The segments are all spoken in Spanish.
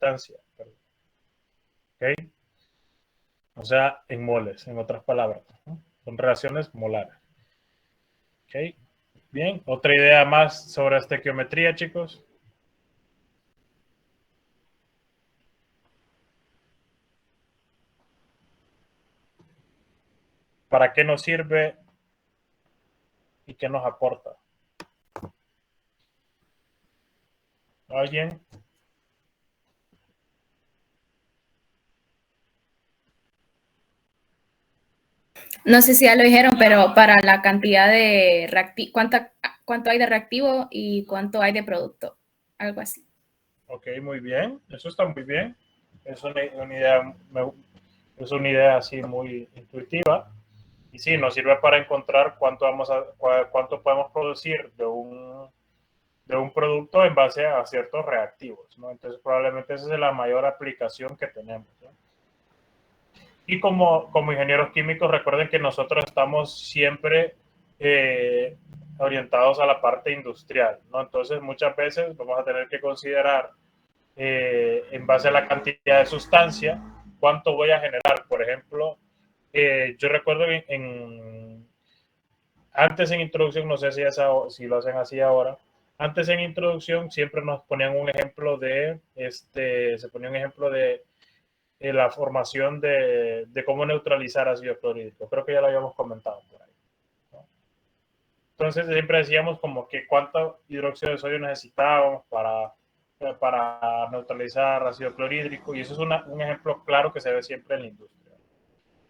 sustancia. ¿Ok? O sea, en moles, en otras palabras, ¿no? Son reacciones molares. ¿Ok? Bien, otra idea más sobre estequiometría, chicos. ¿Para qué nos sirve y qué nos aporta? ¿Alguien? No sé si ya lo dijeron, pero para la cantidad de reactivo, cuánto hay de reactivo y cuánto hay de producto, algo así. Ok, muy bien. Eso está muy bien. Es una idea, es una idea así muy intuitiva. Y sí, nos sirve para encontrar cuánto podemos producir de un producto en base a ciertos reactivos, ¿no? Entonces, probablemente esa es la mayor aplicación que tenemos, ¿no? Y como ingenieros químicos, recuerden que nosotros estamos siempre eh, orientados a la parte industrial, ¿no? Entonces, muchas veces vamos a tener que considerar, en base a la cantidad de sustancia, cuánto voy a generar. Por ejemplo, yo recuerdo antes en introducción, no sé si lo hacen así ahora, antes en introducción siempre nos ponían un ejemplo se ponía un ejemplo de la formación de cómo neutralizar ácido clorhídrico. Creo que ya lo habíamos comentado por ahí, ¿no? Entonces siempre decíamos como que cuánto hidróxido de sodio necesitábamos para neutralizar ácido clorhídrico, y eso es un ejemplo claro que se ve siempre en la industria.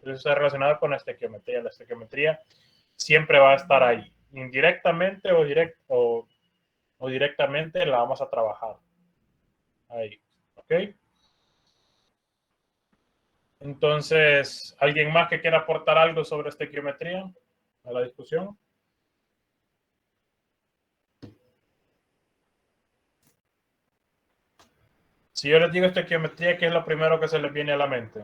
Eso está relacionado con la estequiometría. La estequiometría siempre va a estar ahí, indirectamente o directamente la vamos a trabajar ahí. ¿Ok? Entonces, ¿alguien más que quiera aportar algo sobre estequiometría a la discusión? Si yo les digo estequiometría, ¿qué es lo primero que se les viene a la mente?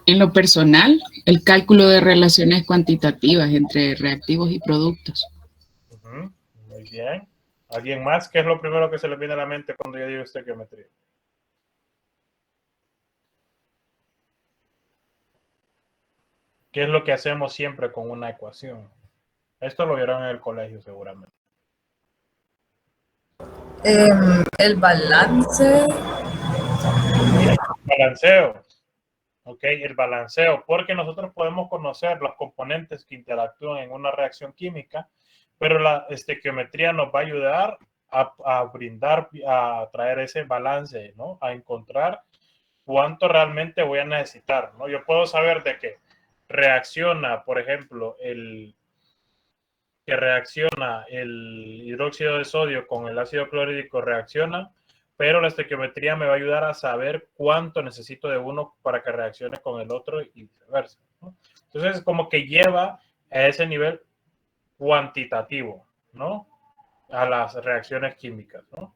En lo personal, el cálculo de relaciones cuantitativas entre reactivos y productos. Muy bien. ¿Alguien más? ¿Qué es lo primero que se les viene a la mente cuando yo digo estequiometría? ¿Qué es lo que hacemos siempre con una ecuación? Esto lo vieron en el colegio seguramente. El balance. Bien, balanceo. Ok, el balanceo, porque nosotros podemos conocer los componentes que interactúan en una reacción química, pero la estequiometría nos va a ayudar a traer ese balance, ¿no? A encontrar cuánto realmente voy a necesitar, ¿no? Yo puedo saber de que reacciona, por ejemplo, que reacciona el hidróxido de sodio con el ácido clorhídrico, reacciona, pero la estequiometría me va a ayudar a saber cuánto necesito de uno para que reaccione con el otro y viceversa, ¿no? Entonces, como que lleva a ese nivel cuantitativo, ¿no? A las reacciones químicas, ¿no?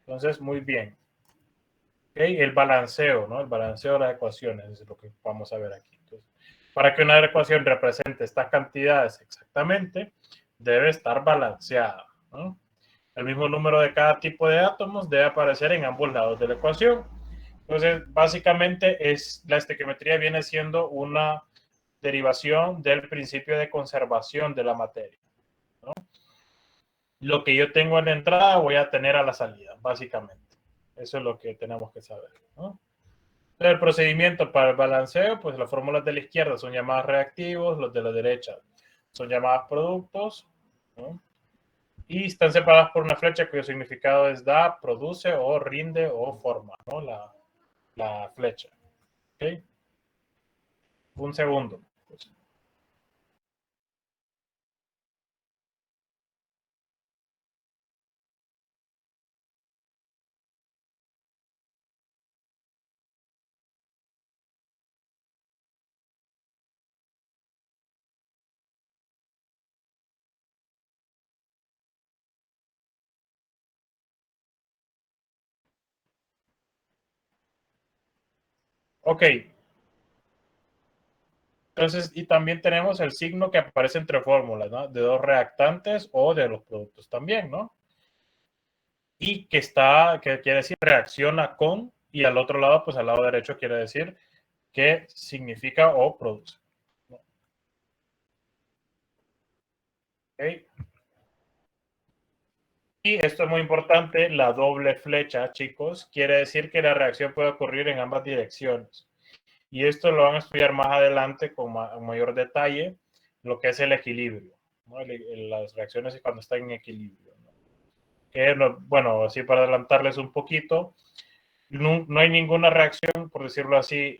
Entonces, muy bien. ¿Okay? El balanceo, ¿no? El balanceo de las ecuaciones es lo que vamos a ver aquí. Entonces, para que una ecuación represente estas cantidades exactamente, debe estar balanceada, ¿no? El mismo número de cada tipo de átomos debe aparecer en ambos lados de la ecuación. Entonces, básicamente, la estequiometría viene siendo una derivación del principio de conservación de la materia, ¿no? Lo que yo tengo en la entrada voy a tener a la salida, básicamente. Eso es lo que tenemos que saber, ¿no? El procedimiento para el balanceo, pues las fórmulas de la izquierda son llamadas reactivos, los de la derecha son llamadas productos, ¿no? Y están separadas por una flecha cuyo significado es da, produce o rinde o forma, ¿no? La flecha. ¿Ok? Un segundo. Pues. Ok. Entonces, y también tenemos el signo que aparece entre fórmulas, ¿no? De dos reactantes o de los productos también, ¿no? Y que quiere decir reacciona con, y al otro lado, pues al lado derecho quiere decir que significa o produce. ¿Okay? Y esto es muy importante, la doble flecha, chicos, quiere decir que la reacción puede ocurrir en ambas direcciones. Y esto lo van a estudiar más adelante con mayor detalle, lo que es el equilibrio, ¿no? Las reacciones cuando están en equilibrio, ¿no? Que, bueno, así para adelantarles un poquito, no hay ninguna reacción, por decirlo así,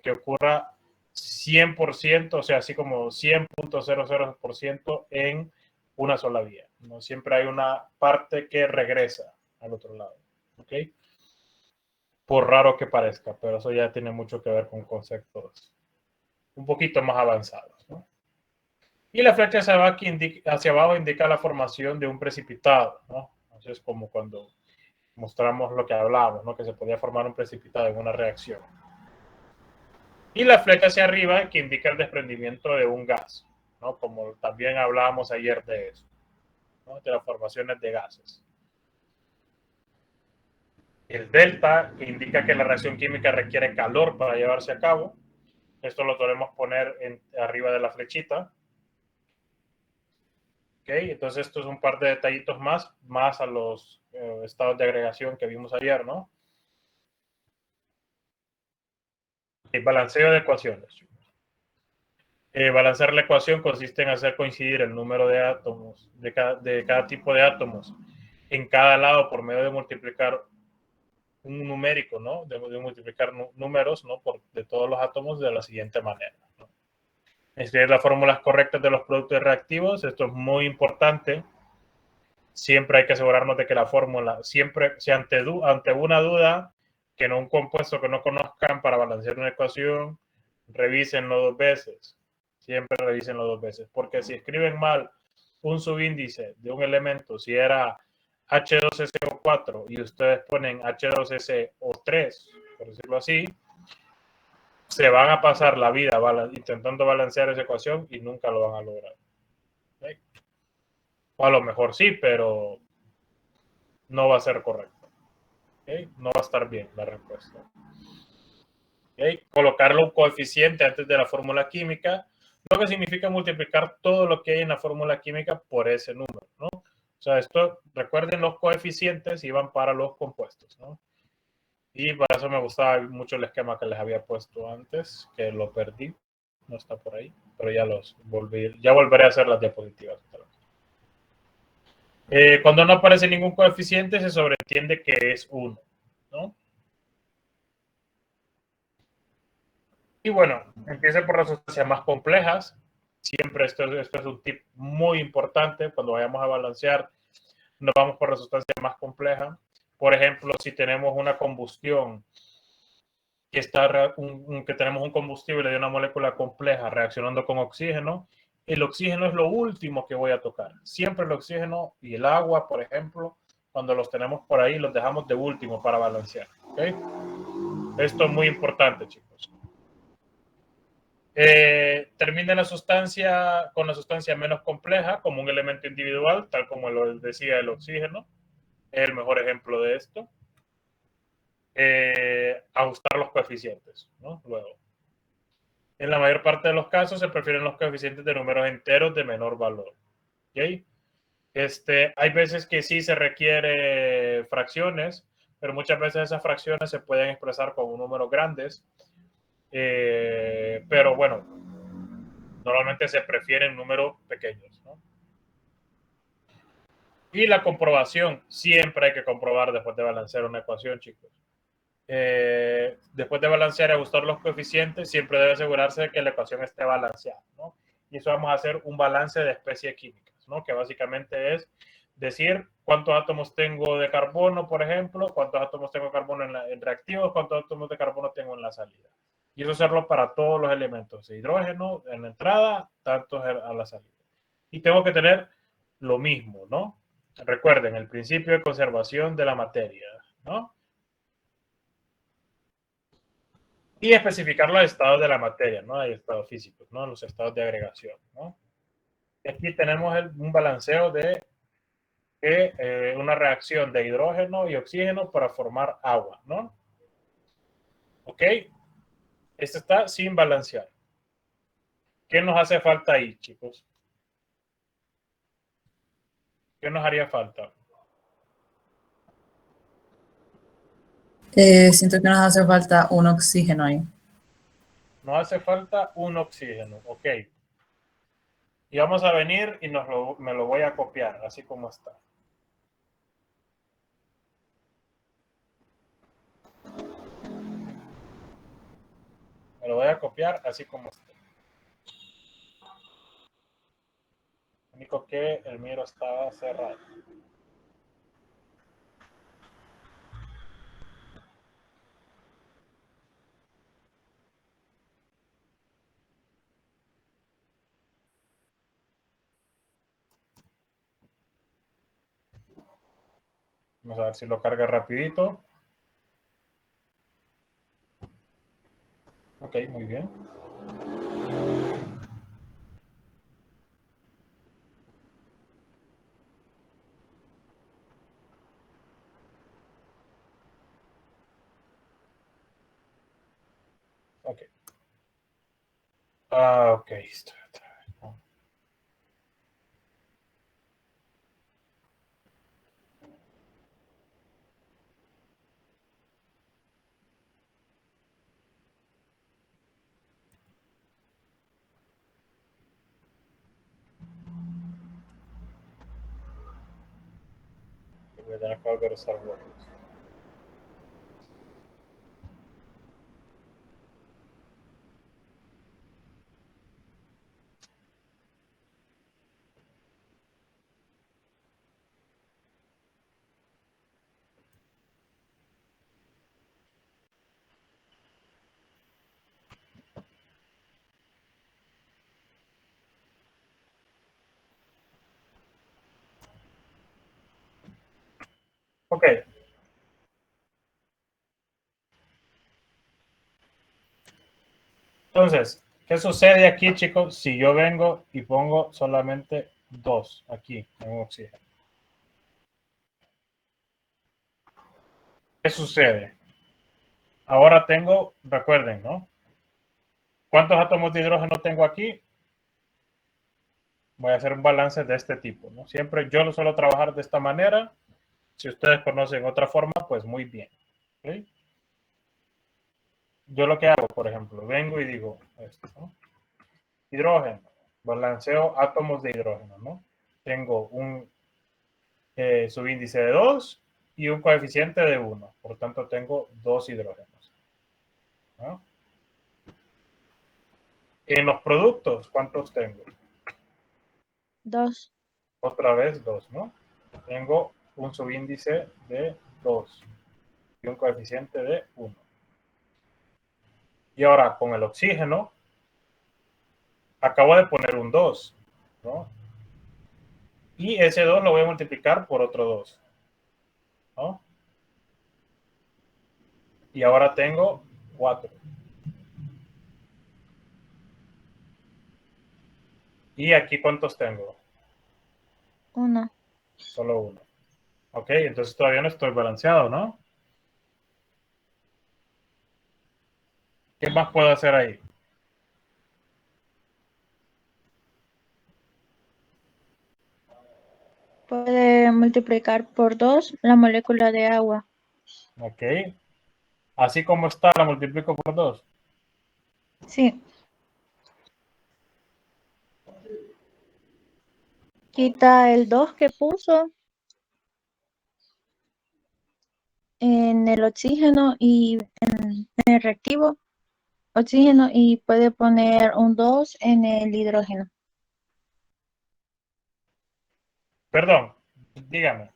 que ocurra 100%, o sea, así como 100.00% en una sola vía, ¿no? Siempre hay una parte que regresa al otro lado, ¿ok? Por raro que parezca, pero eso ya tiene mucho que ver con conceptos un poquito más avanzados, ¿no? Y la flecha hacia abajo indica la formación de un precipitado, ¿no? Entonces, como cuando mostramos lo que hablábamos, ¿no? Que se podía formar un precipitado en una reacción. Y la flecha hacia arriba que indica el desprendimiento de un gas, ¿no? Como también hablábamos ayer de eso, ¿no? De las formaciones de gases. El delta que indica que la reacción química requiere calor para llevarse a cabo. Esto lo podemos poner arriba de la flechita. Okay, entonces esto es un par de detallitos más a los estados de agregación que vimos ayer, ¿no? El balanceo de ecuaciones. Balancear la ecuación consiste en hacer coincidir el número de átomos de cada tipo de átomos en cada lado por medio de multiplicar un numérico, ¿no? De multiplicar números, ¿no? De todos los átomos de la siguiente manera, ¿no? Escribir las fórmulas correctas de los productos reactivos, esto es muy importante. Siempre hay que asegurarnos de que la fórmula, siempre, si ante una duda, que no un compuesto que no conozcan para balancear una ecuación, revísenlo 2 veces. Siempre revísenlo 2 veces. Porque si escriben mal un subíndice de un elemento, si era H2SO4 y ustedes ponen H2SO3, por decirlo así, se van a pasar la vida intentando balancear esa ecuación y nunca lo van a lograr. ¿Okay? O a lo mejor sí, pero no va a ser correcto. ¿Okay? No va a estar bien la respuesta. ¿Okay? Colocarle un coeficiente antes de la fórmula química, lo que significa multiplicar todo lo que hay en la fórmula química por ese número, ¿no? O sea, esto, recuerden, los coeficientes iban para los compuestos, ¿no? Y para eso me gustaba mucho el esquema que les había puesto antes, que lo perdí, no está por ahí, pero ya volveré a hacer las diapositivas. Cuando no aparece ningún coeficiente, se sobreentiende que es 1, ¿no? Y bueno, empiece por las sustancias más complejas. Siempre esto es un tip muy importante. Cuando vayamos a balancear, nos vamos por la sustancia más compleja. Por ejemplo, si tenemos una combustión que tenemos un combustible de una molécula compleja reaccionando con oxígeno, el oxígeno es lo último que voy a tocar. Siempre el oxígeno y el agua, por ejemplo, cuando los tenemos por ahí, los dejamos de último para balancear. ¿Okay? Esto es muy importante, chicos. Termina con la sustancia menos compleja como un elemento individual, tal como lo decía el oxígeno. Es el mejor ejemplo de esto. Ajustar los coeficientes, ¿no? Luego. En la mayor parte de los casos se prefieren los coeficientes de números enteros de menor valor. ¿Okay? Hay veces que sí se requiere fracciones, pero muchas veces esas fracciones se pueden expresar con números grandes. Pero bueno, normalmente se prefieren números pequeños, ¿no? Y la comprobación, siempre hay que comprobar después de balancear una ecuación, chicos. Después de balancear y ajustar los coeficientes, siempre debe asegurarse de que la ecuación esté balanceada, ¿no? Y eso vamos a hacer un balance de especies químicas, ¿no? Que básicamente es decir cuántos átomos tengo de carbono, por ejemplo, cuántos átomos tengo de carbono en reactivos, cuántos átomos de carbono tengo en la salida. Y eso hacerlo para todos los elementos. De hidrógeno en la entrada, tantos a la salida. Y tengo que tener lo mismo, ¿no? Recuerden, el principio de conservación de la materia, ¿no? Y especificar los estados de la materia, ¿no? Hay estados físicos, ¿no? Los estados de agregación, ¿no? Y aquí tenemos un balanceo de una reacción de hidrógeno y oxígeno para formar agua, ¿no? ¿Ok? Este está sin balancear. ¿Qué nos hace falta ahí, chicos? ¿Qué nos haría falta? Siento que nos hace falta un oxígeno ahí. Nos hace falta un oxígeno, ok. Y vamos a venir y me lo voy a copiar, así como está. Me lo voy a copiar así como está. Lo único que el miro estaba cerrado. Vamos a ver si lo carga rapidito. Ok, muy bien. Ok. Ok, estoy otra vez, ¿no? Voy a tener que volver a usar Word. Ok. Entonces, ¿qué sucede aquí, chicos, si yo vengo y pongo solamente 2 aquí en un oxígeno? ¿Qué sucede? Ahora tengo, recuerden, ¿no? ¿Cuántos átomos de hidrógeno tengo aquí? Voy a hacer un balance de este tipo, ¿no? Siempre yo lo suelo trabajar de esta manera. Si ustedes conocen otra forma, pues muy bien. ¿Okay? Yo lo que hago, por ejemplo, vengo y digo esto, ¿no? Hidrógeno, balanceo átomos de hidrógeno, ¿no? Tengo un subíndice de 2 y un coeficiente de 1. Por tanto, tengo 2 hidrógenos, ¿no? En los productos, ¿cuántos tengo? 2. Otra vez 2, ¿no? Tengo un subíndice de 2 y un coeficiente de 1. Y ahora con el oxígeno, acabo de poner un 2, ¿no? Y ese 2 lo voy a multiplicar por otro 2, ¿no? Y ahora tengo 4. ¿Y aquí cuántos tengo? 1. Solo 1. Ok, entonces todavía no estoy balanceado, ¿no? ¿Qué más puedo hacer ahí? Puede multiplicar por 2 la molécula de agua. Ok. Así como está, la multiplico por 2. Sí. Quita el 2 que puso en el oxígeno y en el reactivo oxígeno y puede poner un 2 en el hidrógeno. Perdón, dígame.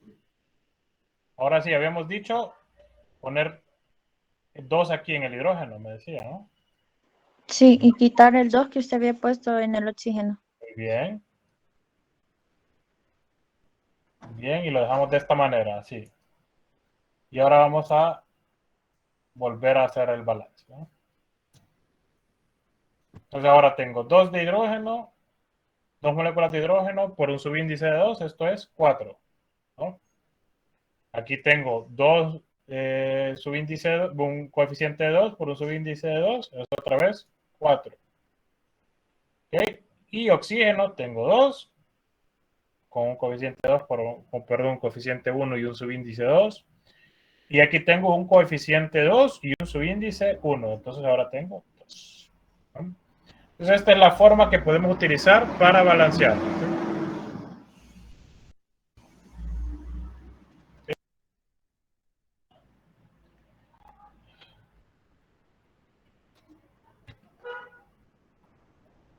Ahora sí, habíamos dicho poner 2 aquí en el hidrógeno, me decía, ¿no? Sí, y quitar el 2 que usted había puesto en el oxígeno. Muy bien. Bien, y lo dejamos de esta manera, así. Y ahora vamos a volver a hacer el balance, ¿no? Entonces ahora tengo 2 de hidrógeno, 2 moléculas de hidrógeno por un subíndice de 2, esto es 4, ¿no? Aquí tengo 2 subíndice, un coeficiente de 2 por un subíndice de 2, esto otra vez 4. ¿Okay? Y oxígeno tengo 2 con un coeficiente 2 perdón, un coeficiente 1 y un subíndice 2. Y aquí tengo un coeficiente 2 y un subíndice 1. Entonces ahora tengo 2. ¿No? Entonces esta es la forma que podemos utilizar para balancear.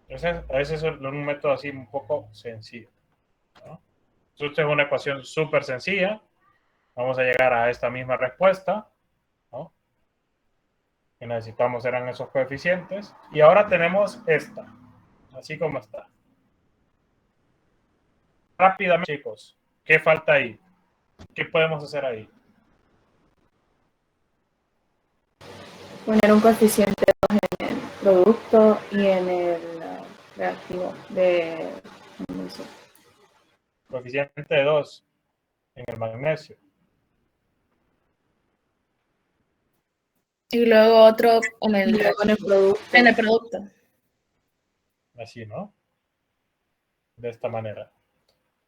Entonces, a veces es un método así un poco sencillo, ¿no? Esta es una ecuación súper sencilla. Vamos a llegar a esta misma respuesta, ¿no? Que necesitamos eran esos coeficientes. Y ahora tenemos esta, así como está. Rápidamente, chicos, ¿qué falta ahí? ¿Qué podemos hacer ahí? Poner un coeficiente 2 en el producto y en el reactivo de magnesio. Coeficiente de 2 en el magnesio. Y luego otro en el producto. En el producto. Así, ¿no? De esta manera.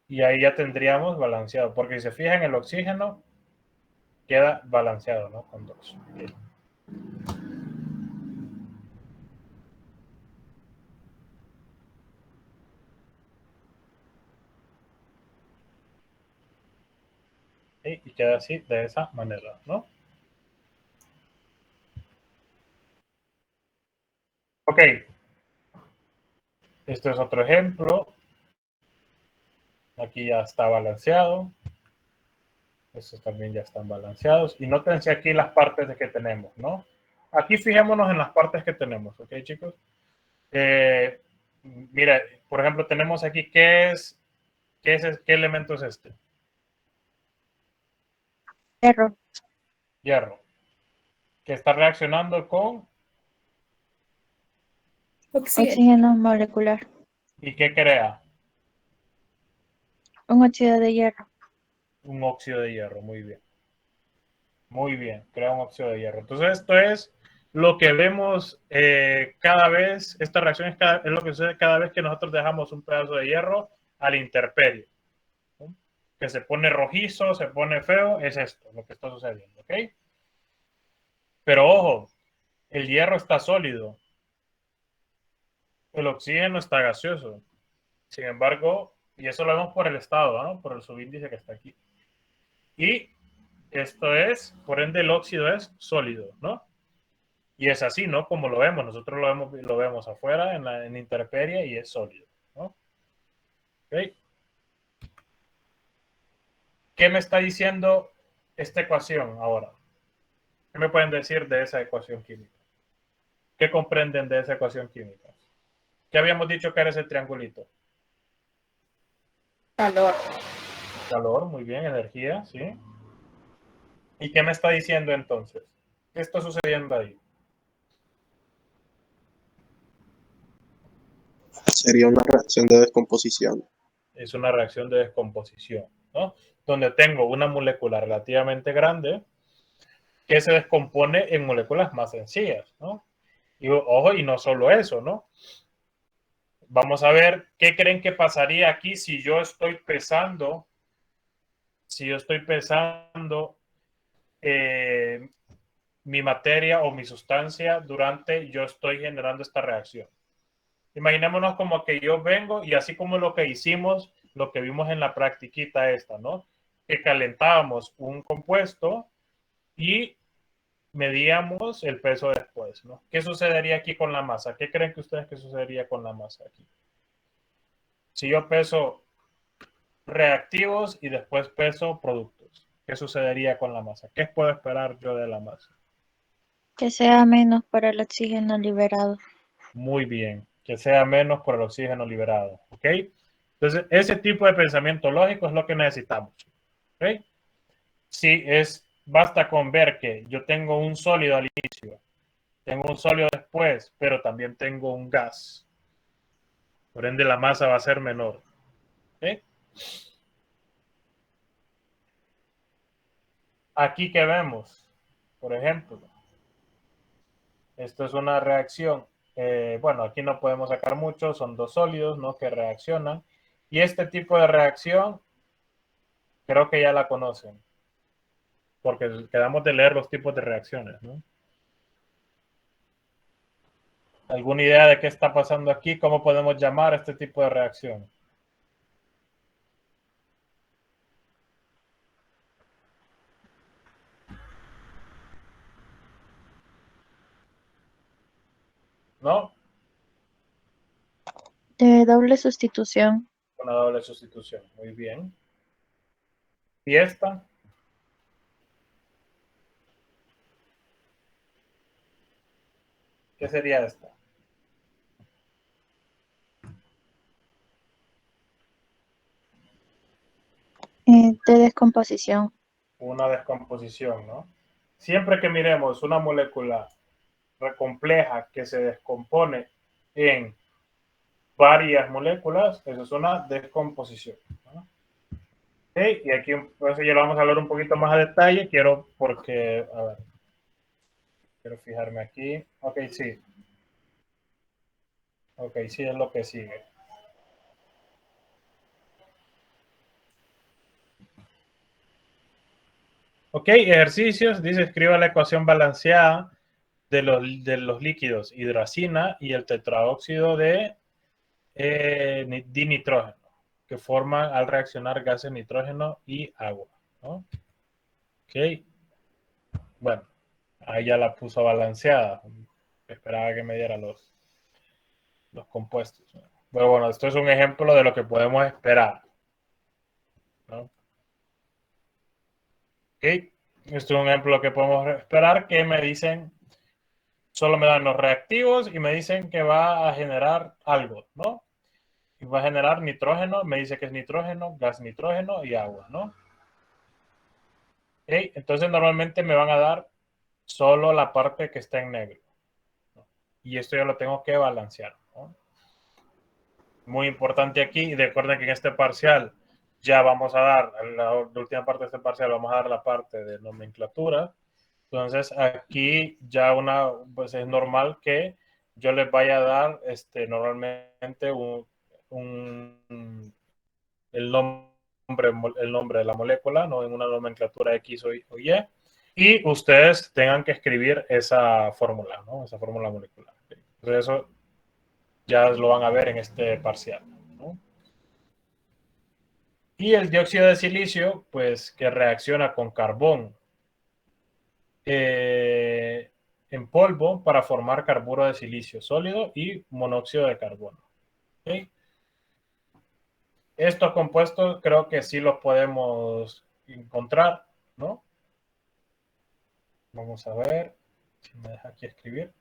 Y ahí ya tendríamos balanceado, porque si se fijan, el oxígeno queda balanceado, ¿no? Con 2. Y queda así, de esa manera, ¿no? Ok. Este es otro ejemplo. Aquí ya está balanceado. Estos también ya están balanceados. Y nótense aquí las partes de que tenemos, ¿no? Aquí fijémonos en las partes que tenemos, ¿ok, chicos? Mira, por ejemplo, tenemos aquí, ¿qué elemento es este? Hierro. Hierro. Que está reaccionando con... Oxígeno molecular. ¿Y qué crea? Un óxido de hierro. Un óxido de hierro, muy bien. Muy bien, crea un óxido de hierro. Entonces esto es lo que vemos cada vez, esta reacción es lo que sucede cada vez que nosotros dejamos un pedazo de hierro a la intemperie, ¿no? Que se pone rojizo, se pone feo, es esto lo que está sucediendo, ¿ok? Pero ojo, el hierro está sólido, el oxígeno está gaseoso. Sin embargo, y eso lo vemos por el estado, ¿no? Por el subíndice que está aquí. Y esto es, por ende, el óxido es sólido, ¿no? Y es así, ¿no? Como lo vemos, nosotros lo vemos afuera en intemperie y es sólido, ¿no? ¿Okay? ¿Qué me está diciendo esta ecuación ahora? ¿Qué me pueden decir de esa ecuación química? ¿Qué comprenden de esa ecuación química? ¿Qué habíamos dicho que era ese triangulito? Calor. Calor, muy bien, energía, ¿sí? ¿Y qué me está diciendo entonces? ¿Qué está sucediendo ahí? Sería una reacción de descomposición. Es una reacción de descomposición, ¿no? Donde tengo una molécula relativamente grande que se descompone en moléculas más sencillas, ¿no? Y ojo, y no solo eso, ¿no? Vamos a ver qué creen que pasaría aquí si yo estoy pesando mi materia o mi sustancia durante yo estoy generando esta reacción. Imaginémonos como que yo vengo y así como lo que hicimos, lo que vimos en la practiquita esta, ¿no? Que calentábamos un compuesto y medíamos el peso después, ¿no? ¿Qué sucedería aquí con la masa? ¿Qué creen que ustedes que sucedería con la masa aquí? Si yo peso reactivos y después peso productos, ¿qué sucedería con la masa? ¿Qué puedo esperar yo de la masa? Que sea menos para el oxígeno liberado. Muy bien, que sea menos por el oxígeno liberado, ¿ok? Entonces, ese tipo de pensamiento lógico es lo que necesitamos, ¿ok? Sí, basta con ver que yo tengo un sólido al inicio Tengo un sólido después, pero también tengo un gas. Por ende, la masa va a ser menor. ¿Okay? Aquí que vemos, por ejemplo, esto es una reacción. Bueno, aquí no podemos sacar mucho, son dos sólidos, ¿no? Que reaccionan. Y este tipo de reacción, creo que ya la conocen, porque quedamos de leer los tipos de reacciones, ¿no? ¿Alguna idea de qué está pasando aquí? ¿Cómo podemos llamar a este tipo de reacción? ¿No? De doble sustitución. Una doble sustitución. Muy bien. ¿Y esta? ¿Qué sería esta? De descomposición. Una descomposición, ¿no? Siempre que miremos una molécula compleja que se descompone en varias moléculas, eso es una descomposición, ¿no? Okay, y aquí pues, ya lo vamos a hablar un poquito más a detalle. Quiero fijarme aquí. Ok, sí. Ok, sí es lo que sigue. Ok, ejercicios. Dice, escriba la ecuación balanceada de los líquidos hidrazina y el tetraóxido de dinitrógeno, que forman al reaccionar gases nitrógeno y agua, ¿no? Ok. Bueno, ahí ya la puso balanceada. Esperaba que me diera los compuestos, ¿no? Pero bueno, esto es un ejemplo de lo que podemos esperar, ¿no? Ok. Esto es un ejemplo que podemos esperar, que me dicen, solo me dan los reactivos y me dicen que va a generar algo, ¿no? Y va a generar nitrógeno, me dice que es nitrógeno, gas nitrógeno y agua, ¿no? Okay. Entonces normalmente me van a dar solo la parte que está en negro, ¿no? Y esto ya lo tengo que balancear, ¿no? Muy importante aquí, recuerden que en este parcial ya vamos a dar, en la última parte de este parcial vamos a dar la parte de nomenclatura. Entonces aquí ya pues es normal que yo les vaya a dar normalmente el nombre de la molécula, no en una nomenclatura X o Y, y ustedes tengan que escribir esa fórmula, ¿no? Esa fórmula molecular. Entonces eso ya lo van a ver en este parcial, ¿no? Y el dióxido de silicio, pues que reacciona con carbón en polvo para formar carburo de silicio sólido y monóxido de carbono. ¿Okay? Estos compuestos creo que sí los podemos encontrar, ¿no? Vamos a ver si me deja aquí escribir.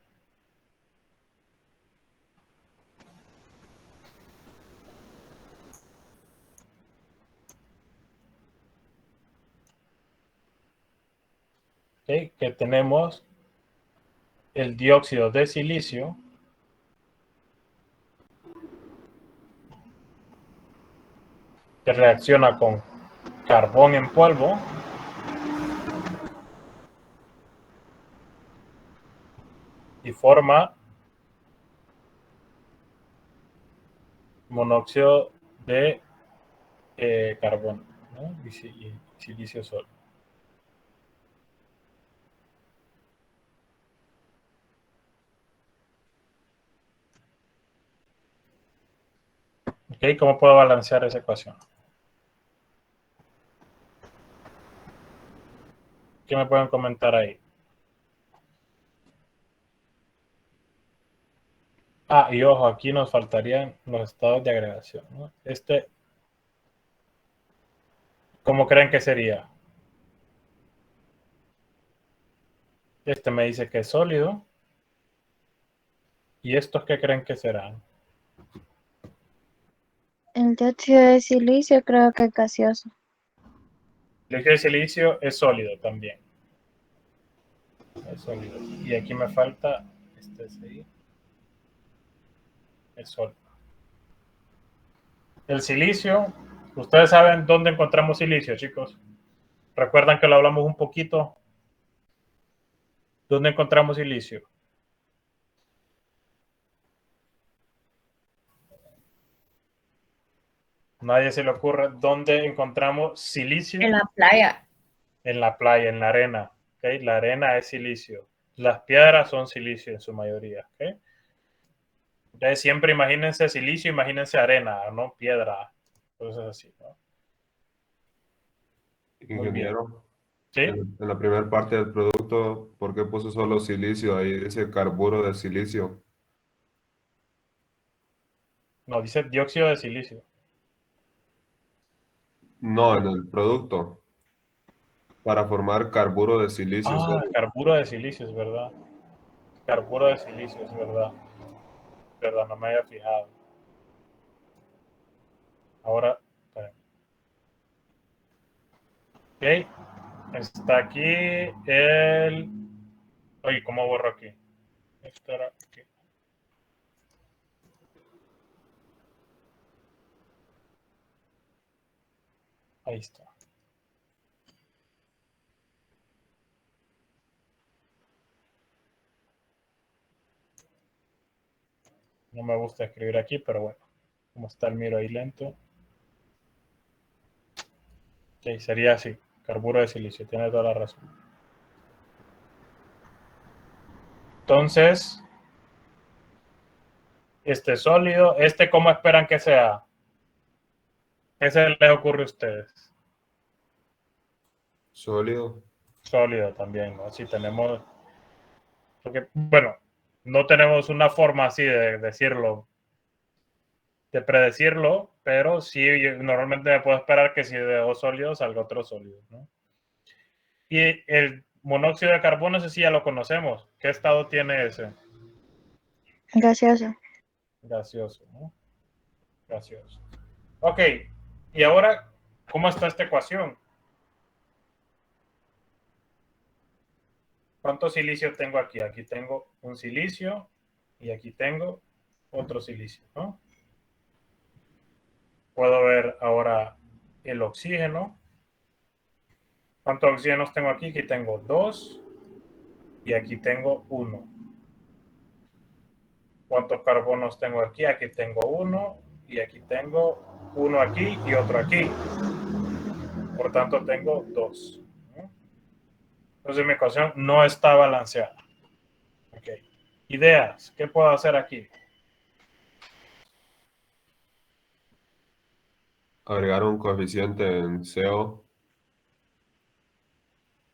Okay, que tenemos el dióxido de silicio, que reacciona con carbón en polvo y forma monóxido de carbono, ¿no? Y silicio sólido. Okay, ¿cómo puedo balancear esa ecuación? ¿Qué me pueden comentar ahí? Ah, y ojo, aquí nos faltarían los estados de agregación, ¿no? ¿Cómo creen que sería? Este me dice que es sólido. ¿Y estos qué creen que serán? El dióxido de silicio creo que es gaseoso. El dióxido de silicio es sólido también. Es sólido. Y aquí me falta este sí. Es sólido. El silicio. ¿Ustedes saben dónde encontramos silicio, chicos? ¿Recuerdan que lo hablamos un poquito? ¿Dónde encontramos silicio? Nadie se le ocurre dónde encontramos silicio. En la playa. En la playa, en la arena. ¿Okay? La arena es silicio. Las piedras son silicio en su mayoría. ¿Okay? Entonces siempre imagínense silicio, imagínense arena, ¿no? Piedra, cosas así, ¿no? Ingeniero, ¿Sí? en la primera parte del producto, ¿por qué puso solo silicio? Ahí dice carburo de silicio. No, dice dióxido de silicio. No, en el producto. Para formar carburo de silicio. Ah, solo. carburo de silicio, es verdad. Carburo de silicio, es verdad. Perdón, no me había fijado. Ahora, esperen. Ok. Está aquí el... Oye, ¿cómo borro aquí? Esto era aquí. Ahí está. No me gusta escribir aquí, pero bueno. Como está el miro ahí lento. Ok, sería así. Carburo de silicio, tiene toda la razón. Entonces, este sólido, ¿cómo esperan que sea? ¿Qué se les ocurre a ustedes? Sólido. Sólido también, ¿no? Si tenemos, porque, bueno, no tenemos una forma así de decirlo, de predecirlo, pero sí, normalmente me puedo esperar que si de dos sólidos salga otro sólido, ¿no? Y el monóxido de carbono, ese sí ya lo conocemos. ¿Qué estado tiene ese? Gaseoso. Gaseoso, ¿no? Gaseoso. Ok, y ahora, ¿cómo está esta ecuación? ¿Cuántos silicios tengo aquí? Aquí tengo un silicio y aquí tengo otro silicio, ¿no? Puedo ver ahora el oxígeno. ¿Cuántos oxígenos tengo aquí? Aquí tengo 2 y aquí tengo 1. ¿Cuántos carbonos tengo aquí? Aquí tengo 1 y aquí tengo 1 aquí y otro aquí. Por tanto, tengo 2. Entonces mi ecuación no está balanceada. Ok. Ideas. ¿Qué puedo hacer aquí? Agregar un coeficiente en CO.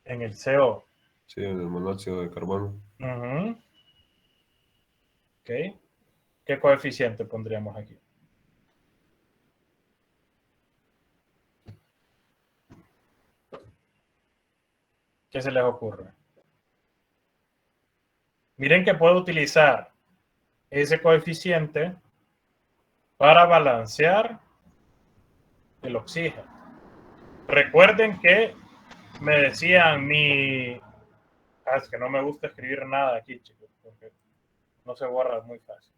En el CO. Sí, en el monóxido de carbono. Ok. ¿Qué coeficiente pondríamos aquí? ¿Qué se les ocurre? Miren que puedo utilizar ese coeficiente para balancear el oxígeno. Recuerden que me decían es que no me gusta escribir nada aquí, chicos, porque no se borra muy fácil.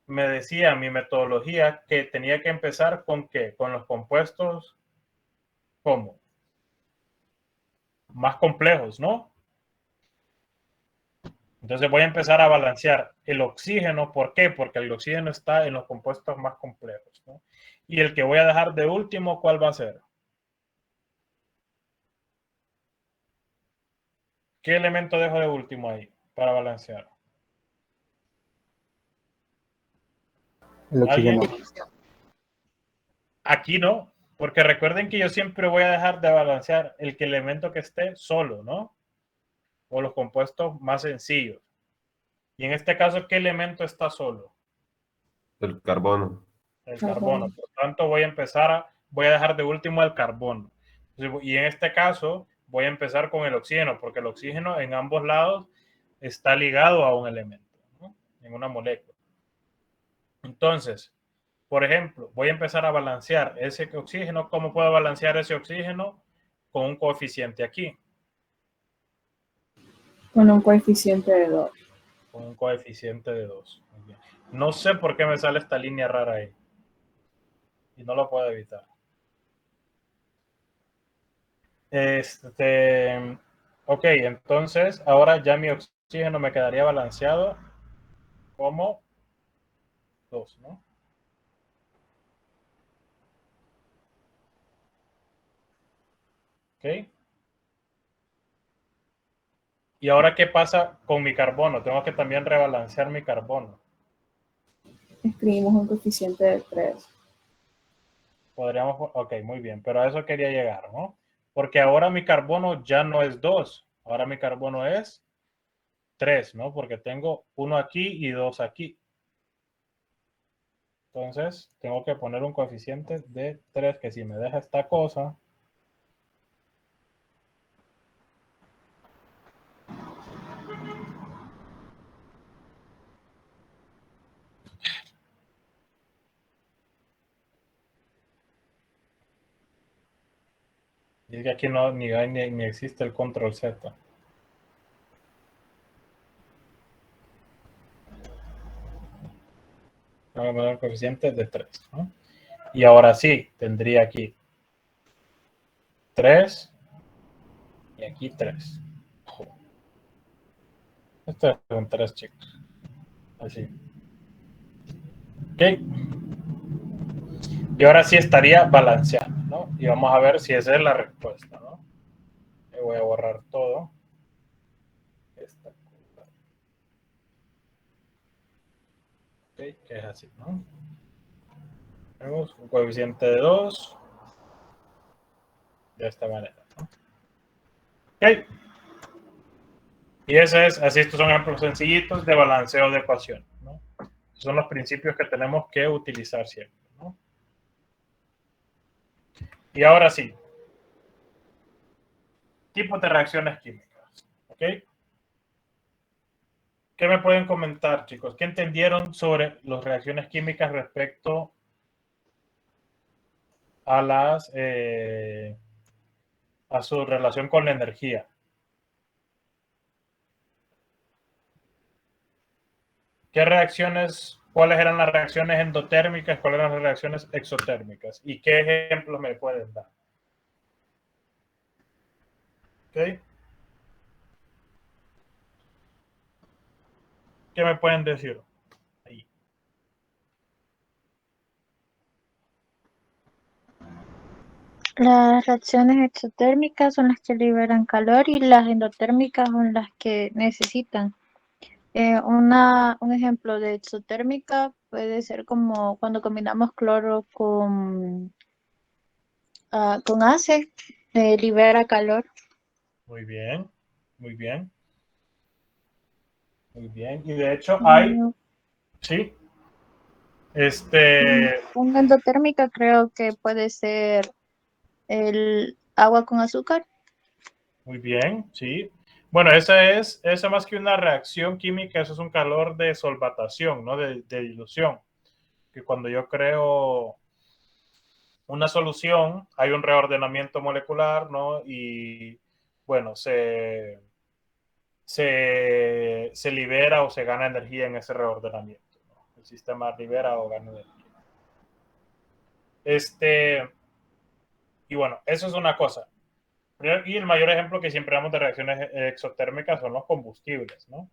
Me decía mi metodología que tenía que empezar con ¿qué? Con los compuestos, ¿cómo? Más complejos, ¿no? Entonces voy a empezar a balancear el oxígeno. ¿Por qué? Porque el oxígeno está en los compuestos más complejos, ¿no? Y el que voy a dejar de último, ¿cuál va a ser? ¿Qué elemento dejo de último ahí para balancear? El oxígeno. Aquí no, porque recuerden que yo siempre voy a dejar de balancear el elemento que esté solo, ¿no? O los compuestos más sencillos. Y en este caso, ¿qué elemento está solo? El carbono. El carbono. Por tanto, voy a dejar de último el carbono. Y en este caso, voy a empezar con el oxígeno, porque el oxígeno en ambos lados está ligado a un elemento, ¿no? En una molécula. Entonces, por ejemplo, voy a empezar a balancear ese oxígeno. ¿Cómo puedo balancear ese oxígeno? Con un coeficiente aquí. Con un coeficiente de 2. Con un coeficiente de 2. No sé por qué me sale esta línea rara ahí. Y no lo puedo evitar. Ok, entonces ahora ya mi oxígeno me quedaría balanceado como 2, ¿no? Ok. ¿Y ahora qué pasa con mi carbono? Tengo que también rebalancear mi carbono. Escribimos un coeficiente de 3. Podríamos, ok, muy bien, pero a eso quería llegar, ¿no? Porque ahora mi carbono ya no es 2, ahora mi carbono es 3, ¿no? Porque tengo 1 aquí y 2 aquí. Entonces, tengo que poner un coeficiente de 3, que si me deja esta cosa, y es que aquí no ni existe el control Z. Tengo que poner un coeficiente de 3, ¿no? Y ahora sí, tendría aquí 3 y aquí 3. Esto es un 3, chicos. Así. Ok. Y ahora sí estaría balanceado, ¿no? Y vamos a ver si esa es la respuesta, ¿no? Voy a borrar todo. Esta cosa. Ok, que es así, ¿no? Tenemos un coeficiente de 2. De esta manera, ¿no? Ok. Y ese es, así estos son ejemplos sencillitos de balanceo de ecuaciones, ¿no? Son los principios que tenemos que utilizar siempre, ¿no? Y ahora sí. Tipos de reacciones químicas, ¿ok? ¿Qué me pueden comentar, chicos? ¿Qué entendieron sobre las reacciones químicas respecto a a su relación con la energía? ¿Qué reacciones, cuáles eran las reacciones endotérmicas, cuáles eran las reacciones exotérmicas? ¿Y qué ejemplos me pueden dar? ¿Ok? ¿Qué me pueden decir? Ahí. Las reacciones exotérmicas son las que liberan calor y las endotérmicas son las que necesitan. Un ejemplo de exotérmica puede ser como cuando combinamos cloro con ACE, libera calor. Muy bien, muy bien. Muy bien. Y de hecho hay, sí, Una endotérmica creo que puede ser el agua con azúcar. muy bien, sí. Bueno, esa más que una reacción química, eso es un calor de solvatación, ¿no? De dilución. Que cuando yo creo una solución, hay un reordenamiento molecular, ¿no? Y bueno, se libera o se gana energía en ese reordenamiento, ¿no? El sistema libera o gana energía. Y bueno, eso es una cosa. Y el mayor ejemplo que siempre damos de reacciones exotérmicas son los combustibles, ¿no?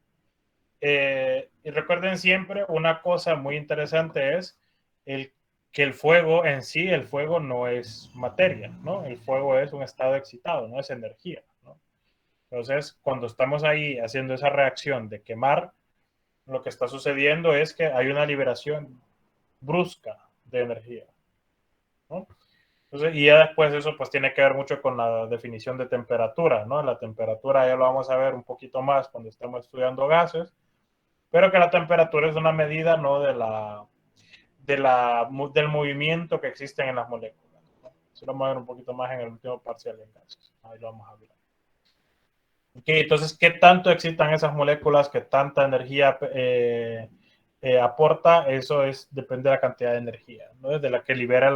Y recuerden siempre, una cosa muy interesante es que el fuego en sí, el fuego no es materia, ¿no? El fuego es un estado excitado, no es energía, ¿no? Entonces, cuando estamos ahí haciendo esa reacción de quemar, lo que está sucediendo es que hay una liberación brusca de energía, ¿no? Entonces, y ya después eso pues tiene que ver mucho con la definición de temperatura, ¿no? La temperatura ya lo vamos a ver un poquito más cuando estemos estudiando gases, pero que la temperatura es una medida, ¿no? Del movimiento que existen en las moléculas, ¿no? Eso lo vamos a ver un poquito más en el último parcial de gases. Ahí lo vamos a hablar. Okay, entonces, ¿qué tanto excitan esas moléculas? ¿Qué tanta energía aporta? Eso depende de la cantidad de energía, ¿no? De la que libera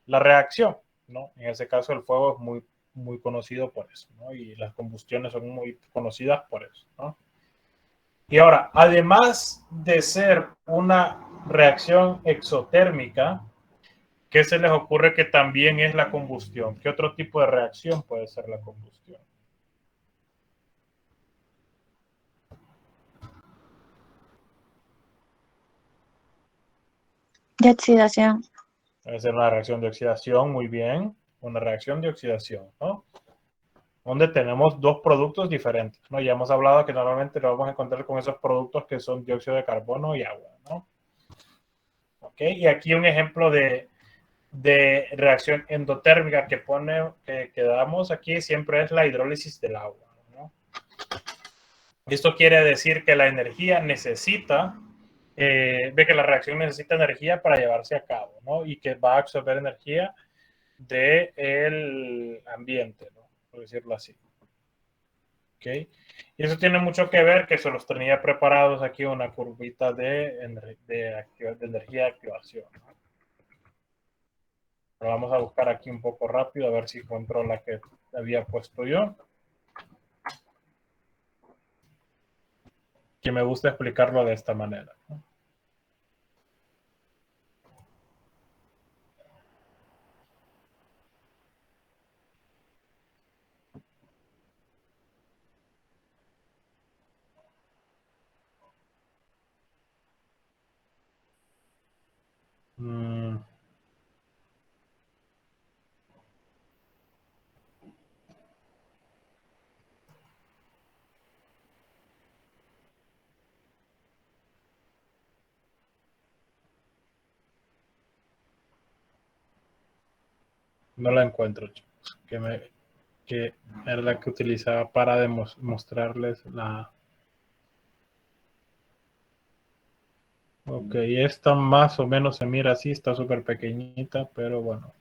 la reacción, ¿no? En ese caso, el fuego es muy muy conocido por eso, ¿no? Y las combustiones son muy conocidas por eso, ¿no? Y ahora, además de ser una reacción exotérmica, ¿qué se les ocurre que también es la combustión? ¿Qué otro tipo de reacción puede ser la combustión? De oxidación. Puede ser una reacción de oxidación, muy bien. Una reacción de oxidación, ¿no? Donde tenemos dos productos diferentes, ¿no? Ya hemos hablado que normalmente lo vamos a encontrar con esos productos que son dióxido de carbono y agua, ¿no? ¿Ok? Y aquí un ejemplo de reacción endotérmica que damos aquí siempre es la hidrólisis del agua, ¿no? Esto quiere decir que la energía necesita, ve que la reacción necesita energía para llevarse a cabo, ¿no? Y que va a absorber energía del ambiente, ¿no? Por decirlo así. ¿Ok? Y eso tiene mucho que ver que se los tenía preparados aquí una curvita de energía de activación, ¿no? Pero vamos a buscar aquí un poco rápido a ver si encuentro la que había puesto yo. Que me gusta explicarlo de esta manera, ¿no? No la encuentro, chicos. Que era la que utilizaba para mostrarles la... Ok, esta más o menos se mira así, está súper pequeñita, pero bueno,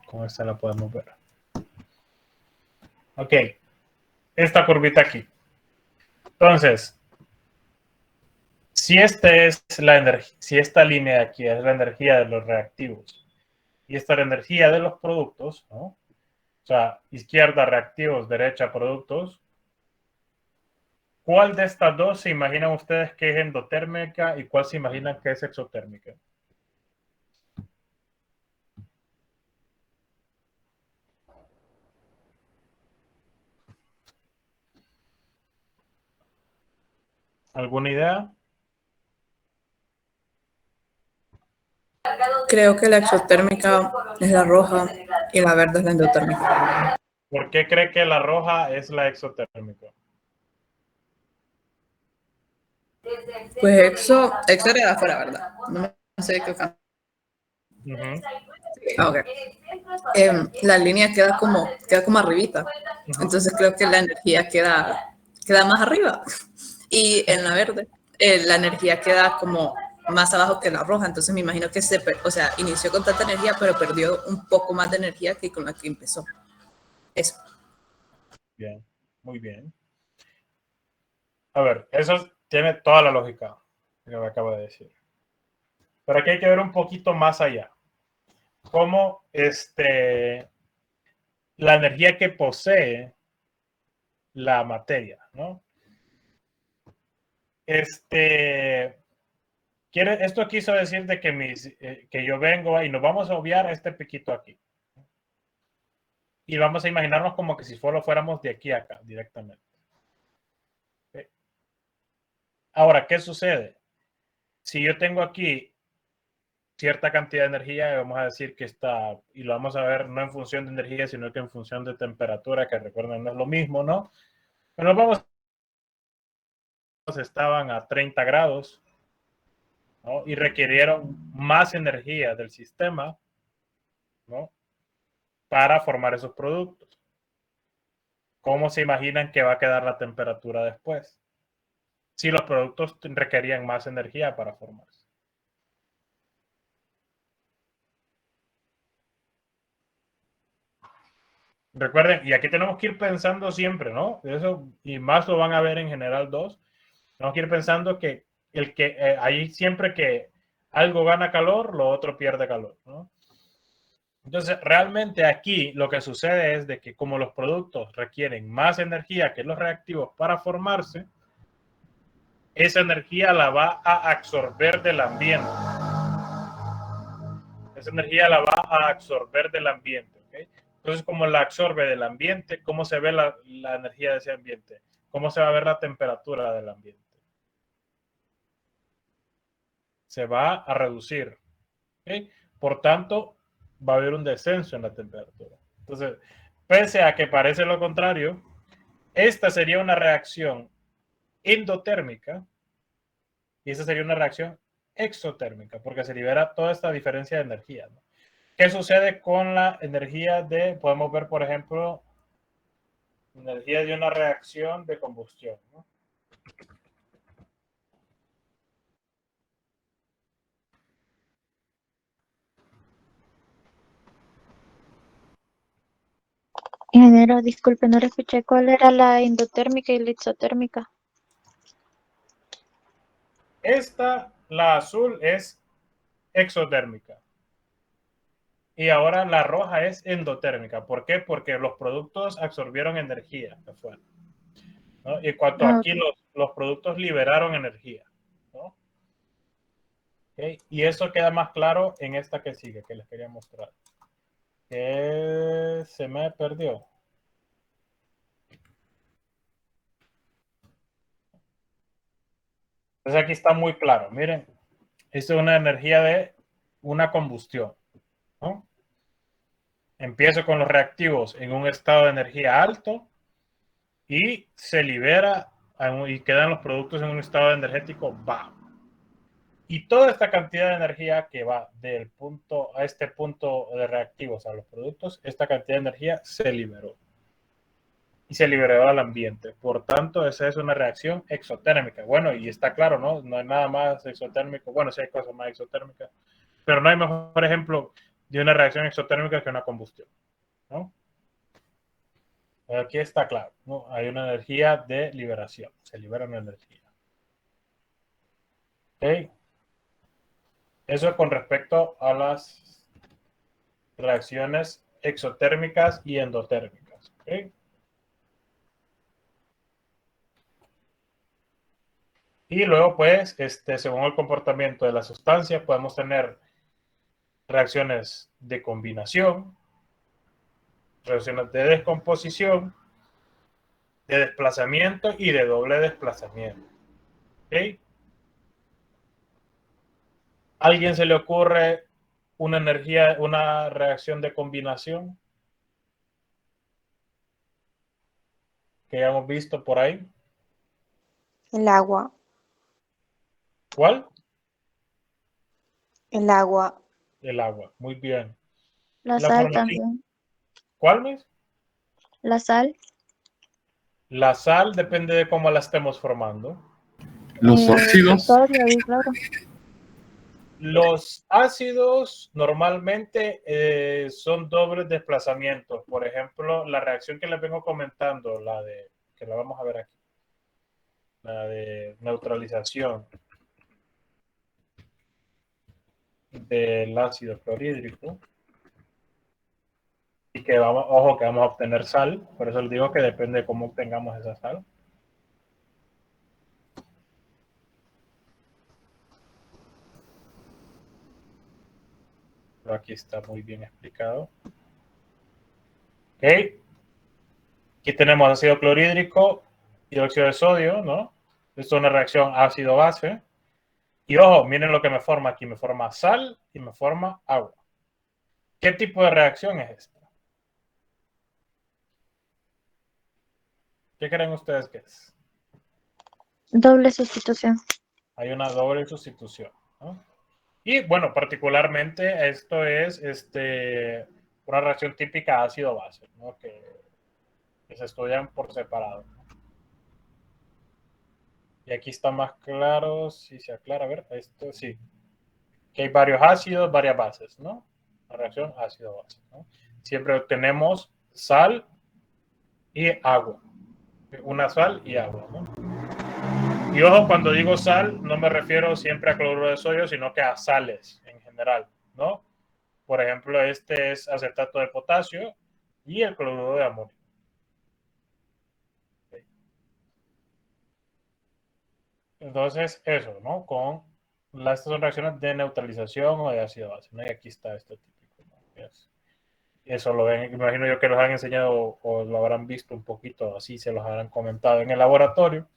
con esta la podemos ver. Ok, esta curvita aquí. Entonces, si si esta línea de aquí es la energía de los reactivos y esta es la energía de los productos, ¿no? O sea, izquierda reactivos, derecha productos. ¿Cuál de estas dos se imaginan ustedes que es endotérmica y cuál se imaginan que es exotérmica? ¿Alguna idea? Creo que la exotérmica es la roja y la verde es la endotérmica. ¿Por qué cree que la roja es la exotérmica? Pues exo era de afuera, ¿verdad? No sé qué. Okay. La línea queda como arribita. Entonces creo que la energía queda más arriba. Y en la verde, la energía queda como más abajo que la roja. Entonces me imagino que inició con tanta energía, pero perdió un poco más de energía que con la que empezó. Eso. Bien, muy bien. A ver, eso tiene toda la lógica que me acabo de decir. Pero aquí hay que ver un poquito más allá. Cómo la energía que posee la materia, ¿no? Esto quiso decir de que yo vengo y nos vamos a obviar este piquito aquí. Y vamos a imaginarnos como que si solo fuéramos de aquí a acá directamente. Ahora, ¿qué sucede? Si yo tengo aquí cierta cantidad de energía, y vamos a decir que está, y lo vamos a ver no en función de energía, sino que en función de temperatura, que recuerden no es lo mismo, ¿no? Pero estaban a 30 grados, ¿no? Y requirieron más energía del sistema, ¿no? Para formar esos productos. ¿Cómo se imaginan que va a quedar la temperatura después? Si los productos requerían más energía para formarse. Recuerden, y aquí tenemos que ir pensando siempre, ¿no? Eso, y más lo van a ver en general 2. Tenemos que ir pensando que ahí siempre que algo gana calor, lo otro pierde calor, ¿no? Entonces, realmente aquí lo que sucede es de que como los productos requieren más energía que los reactivos para formarse, esa energía la va a absorber del ambiente. Esa energía la va a absorber del ambiente. ¿Okay? Entonces, como la absorbe del ambiente, ¿cómo se ve la energía de ese ambiente? ¿Cómo se va a ver la temperatura del ambiente? Se va a reducir. ¿Okay? Por tanto, va a haber un descenso en la temperatura. Entonces, pese a que parece lo contrario, esta sería una reacción endotérmica y esa sería una reacción exotérmica, porque se libera toda esta diferencia de energía, ¿no? ¿Qué sucede con la energía de, podemos ver, por ejemplo, energía de una reacción de combustión, ¿no? Ingeniero, disculpe, no le escuché cuál era la endotérmica y la exotérmica. Esta, la azul, es exotérmica. Y ahora la roja es endotérmica. ¿Por qué? Porque los productos absorbieron energía de afuera, ¿no? Y cuanto aquí los productos liberaron energía, ¿no? ¿Okay? Y eso queda más claro en esta que sigue, que les quería mostrar. Que se me perdió. Entonces aquí está muy claro. Miren, esto es una energía de una combustión, ¿no? Empiezo con los reactivos en un estado de energía alto y se libera y quedan los productos en un estado energético bajo. Y toda esta cantidad de energía que va del punto a este punto de reactivos a los productos, esta cantidad de energía se liberó. Y se liberó al ambiente. Por tanto, esa es una reacción exotérmica. Bueno, y está claro, ¿no? No hay nada más exotérmico. Bueno, sí hay cosas más exotérmicas, pero no hay mejor ejemplo de una reacción exotérmica que una combustión, ¿no? Aquí está claro, ¿no? Hay una energía de liberación. Se libera una energía. ¿Ok? Eso es con respecto a las reacciones exotérmicas y endotérmicas. ¿Ok? Y luego, pues, según el comportamiento de la sustancia, podemos tener reacciones de combinación, reacciones de descomposición, de desplazamiento y de doble desplazamiento. ¿Ok? ¿A alguien se le ocurre una reacción de combinación que ya hemos visto por ahí? El agua. ¿Cuál? El agua. El agua. Muy bien. La La sal formación. también. ¿Cuál, Miss? La sal. La sal depende de cómo la estemos formando. Los óxidos. Sodio y cloro. Los ácidos normalmente son dobles desplazamientos. Por ejemplo, la reacción que les vengo comentando, que la vamos a ver aquí, la de neutralización del ácido clorhídrico. Y que ojo, que vamos a obtener sal. Por eso les digo que depende de cómo obtengamos esa sal. Pero aquí está muy bien explicado. Ok. Aquí tenemos ácido clorhídrico y óxido de sodio, ¿no? Esto es una reacción ácido-base. Y ojo, miren lo que me forma aquí. Me forma sal y me forma agua. ¿Qué tipo de reacción es esta? ¿Qué creen ustedes que es? Doble sustitución. Hay una doble sustitución, ¿no? Y bueno, particularmente esto es una reacción típica ácido-base, ¿no? Que se estudian por separado. Y aquí está más claro, si se aclara, a ver, esto sí. Que hay varios ácidos, varias bases, ¿no? La reacción ácido-base, ¿no? Siempre tenemos sal y agua. Una sal y agua, ¿no? Y ojo, cuando digo sal, no me refiero siempre a cloruro de sodio, sino que a sales en general, ¿no? Por ejemplo, este es acetato de potasio y el cloruro de amonio. Entonces, eso, ¿no? Estas son reacciones de neutralización o de ácido base, ¿no? Y aquí está este típico, ¿no? Eso lo ven, imagino yo que los han enseñado o lo habrán visto un poquito, así se los habrán comentado en el laboratorio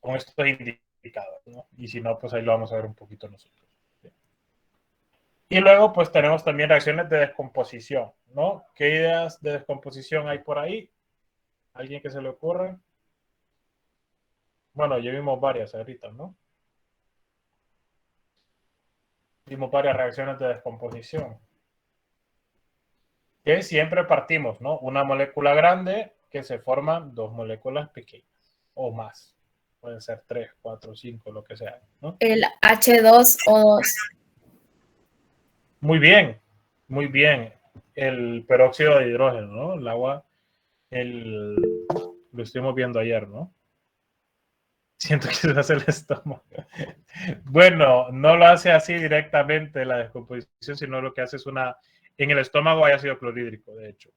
con estos indicados, ¿no? Y si no, pues ahí lo vamos a ver un poquito nosotros. Y luego, pues tenemos también reacciones de descomposición, ¿no? ¿Qué ideas de descomposición hay por ahí? ¿Alguien que se le ocurra? Bueno, ya vimos varias ahorita, ¿no? Vimos varias reacciones de descomposición. Que siempre partimos, ¿no? Una molécula grande que se forman dos moléculas pequeñas o más. Pueden ser 3, 4, 5, lo que sea, ¿no? El H2O2. Muy bien, muy bien. El peróxido de hidrógeno, ¿no? El agua, lo estuvimos viendo ayer, ¿no? Siento que se hace el estómago. Bueno, no lo hace así directamente la descomposición, sino lo que hace es en el estómago hay ácido clorhídrico, de hecho.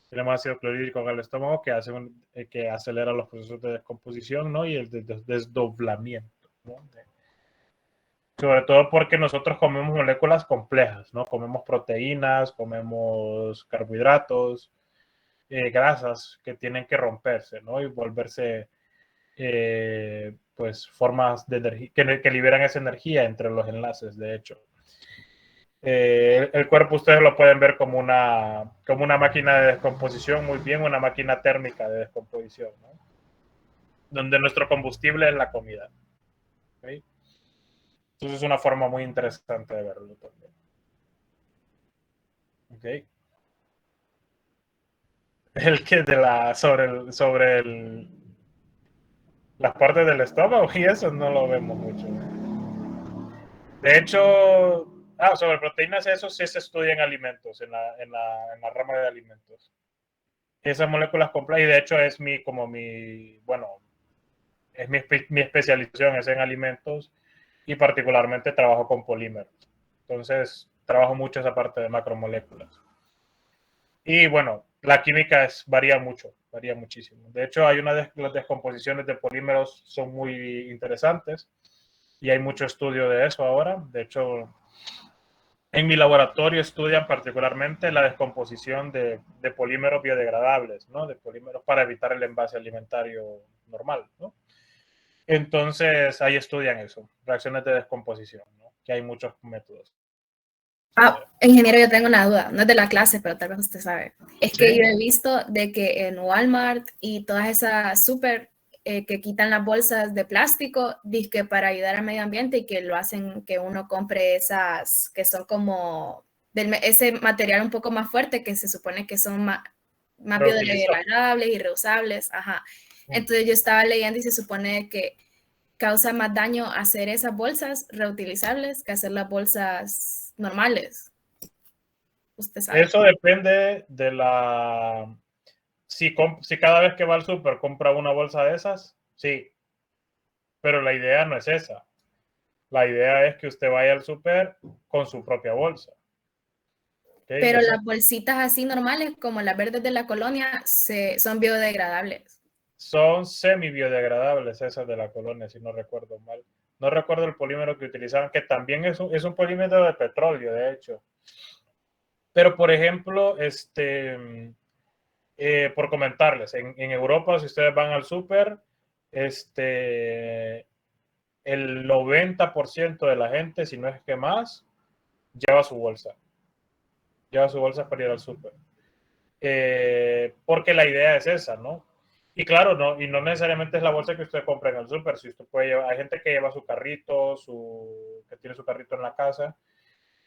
Tenemos ácido clorhídrico en el estómago que acelera los procesos de descomposición, ¿no? Y el desdoblamiento, ¿no? Sobre todo porque nosotros comemos moléculas complejas, ¿no? Comemos proteínas, comemos carbohidratos, grasas que tienen que romperse, ¿no? Y volverse, pues, formas de energía, que liberan esa energía entre los enlaces, de hecho. El cuerpo ustedes lo pueden ver como una máquina de descomposición, muy bien, una máquina térmica de descomposición, ¿no? Donde nuestro combustible es la comida. ¿Okay? Entonces es una forma muy interesante de verlo también. ¿Okay? El que sobre las partes del estómago y eso no lo vemos mucho. De hecho, sobre proteínas, eso sí se estudia en alimentos, en la rama de alimentos. Esas moléculas complejas, y de hecho es mi especialización es en alimentos y particularmente trabajo con polímeros. Entonces, trabajo mucho esa parte de macromoléculas. Y bueno, la química varía muchísimo. De hecho, las descomposiciones de polímeros son muy interesantes y hay mucho estudio de eso ahora. De hecho, en mi laboratorio estudian particularmente la descomposición de polímeros biodegradables, ¿no? De polímeros para evitar el envase alimentario normal, ¿no? Entonces, ahí estudian eso, reacciones de descomposición, ¿no? Que hay muchos métodos. Ingeniero, yo tengo una duda, no es de la clase, pero tal vez usted sabe. Es ¿Sí? que yo he visto de que en Walmart y todas esas súper que quitan las bolsas de plástico, dizque para ayudar al medio ambiente y que lo hacen que uno compre esas que son como ese material un poco más fuerte que se supone que son más biodegradables y reusables. Ajá. Entonces yo estaba leyendo y se supone que causa más daño hacer esas bolsas reutilizables que hacer las bolsas normales. Usted sabe. Eso depende de si cada vez que va al súper compra una bolsa de esas, sí. Pero la idea no es esa. La idea es que usted vaya al súper con su propia bolsa. ¿Okay? Pero las bolsitas así normales, como las verdes de la colonia, son biodegradables. Son semi-biodegradables esas de la colonia, si no recuerdo mal. No recuerdo el polímero que utilizaban, que también es un polímero de petróleo, de hecho. Pero, por ejemplo, por comentarles, en Europa, si ustedes van al súper, el 90% de la gente, si no es que más, lleva su bolsa. Lleva su bolsa para ir al súper. Porque la idea es esa, ¿no? Y claro, y no necesariamente es la bolsa que usted compra en el súper. Si usted puede llevar, hay gente que lleva su carrito, que tiene su carrito en la casa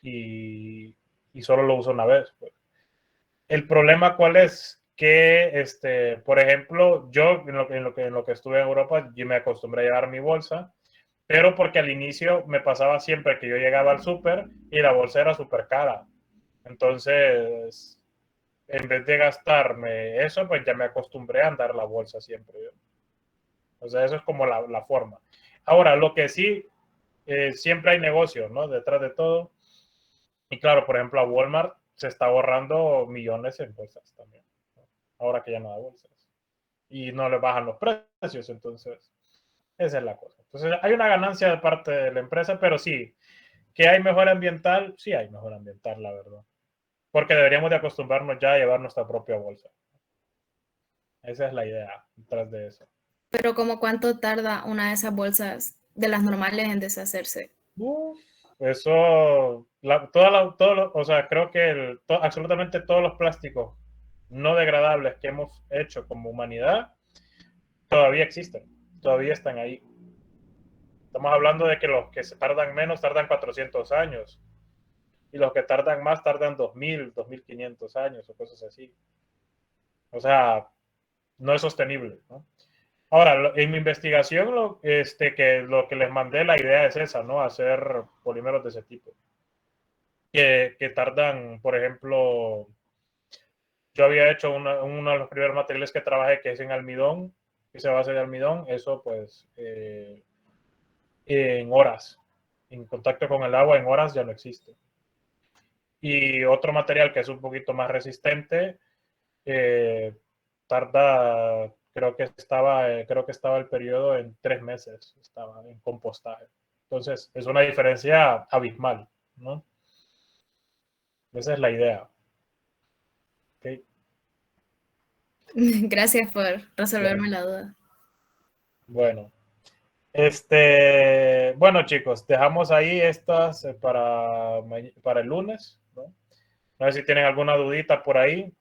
y solo lo usa una vez. Pues. El problema, ¿cuál es? Que, por ejemplo, yo en lo que estuve en Europa, yo me acostumbré a llevar mi bolsa, pero porque al inicio me pasaba siempre que yo llegaba al súper y la bolsa era súper cara. Entonces, en vez de gastarme eso, pues ya me acostumbré a andar la bolsa siempre. O sea, eso es como la forma. Ahora, lo que sí, siempre hay negocio, ¿no? Detrás de todo. Y claro, por ejemplo, a Walmart se está ahorrando millones en bolsas también, ¿no? Ahora que ya no da bolsas. Y no le bajan los precios, entonces esa es la cosa. Entonces hay una ganancia de parte de la empresa, pero sí, que hay mejora ambiental, sí hay mejora ambiental, la verdad. Porque deberíamos de acostumbrarnos ya a llevar nuestra propia bolsa. Esa es la idea detrás de eso. Pero como cuánto tarda una de esas bolsas de las normales en deshacerse. Eso, o sea, creo que absolutamente todos los plásticos no degradables que hemos hecho como humanidad todavía existen, todavía están ahí. Estamos hablando de que los que se tardan menos tardan 400 años y los que tardan más tardan 2000, 2500 años o cosas así. O sea, no es sostenible, ¿no? Ahora, en mi investigación, lo que les mandé, la idea es esa, ¿no? Hacer polímeros de ese tipo. Que tardan, por ejemplo, yo había hecho uno de los primeros materiales que trabajé, que es en almidón, que se basa de almidón, eso pues en horas, en contacto con el agua, en horas ya no existe. Y otro material que es un poquito más resistente, tarda, creo que estaba el periodo en 3 meses, estaba en compostaje. Entonces, es una diferencia abismal, ¿no? Esa es la idea. Okay. Gracias por resolverme la duda. Bueno, bueno, chicos, dejamos ahí estas para el lunes, ¿no? No sé si tienen alguna dudita por ahí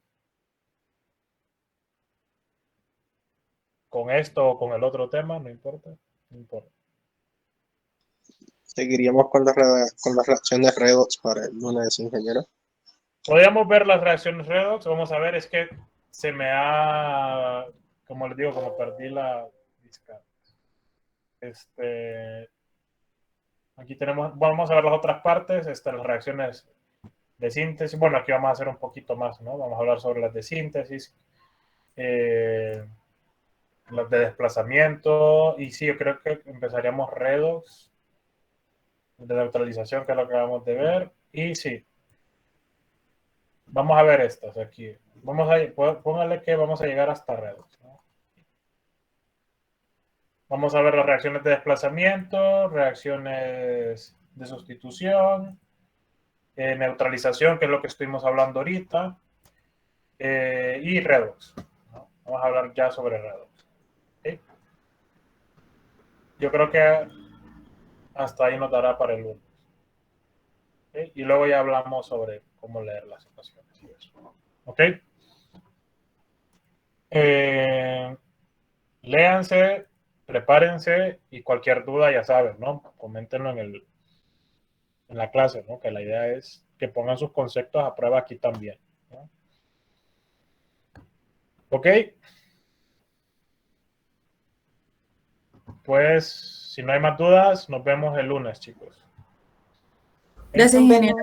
con esto o con el otro tema, no importa, no importa. Seguiríamos con las reacciones redox para el lunes, ingeniero. Podríamos ver las reacciones redox, vamos a ver, es que se me ha, como les digo, como perdí la disca. Aquí vamos a ver las otras partes, las reacciones de síntesis. Bueno, aquí vamos a hacer un poquito más, ¿no? Vamos a hablar sobre las de síntesis, las de desplazamiento, y sí, yo creo que empezaríamos redox, de neutralización, que es lo que acabamos de ver, y sí. Vamos a ver estas aquí. Póngale que vamos a llegar hasta redox, ¿no? Vamos a ver las reacciones de desplazamiento, reacciones de sustitución, neutralización, que es lo que estuvimos hablando ahorita, y redox, ¿no? Vamos a hablar ya sobre redox. ¿Okay? Yo creo que hasta ahí nos dará para el lunes. ¿Okay? Y luego ya hablamos sobre cómo leer las ecuaciones y eso. ¿Ok? Léanse, prepárense y cualquier duda ya saben, ¿no? Coméntenlo en la clase, ¿no? Que la idea es que pongan sus conceptos a prueba aquí también, ¿no? ¿Ok? Pues, si no hay más dudas, nos vemos el lunes, chicos. Gracias, ingeniero.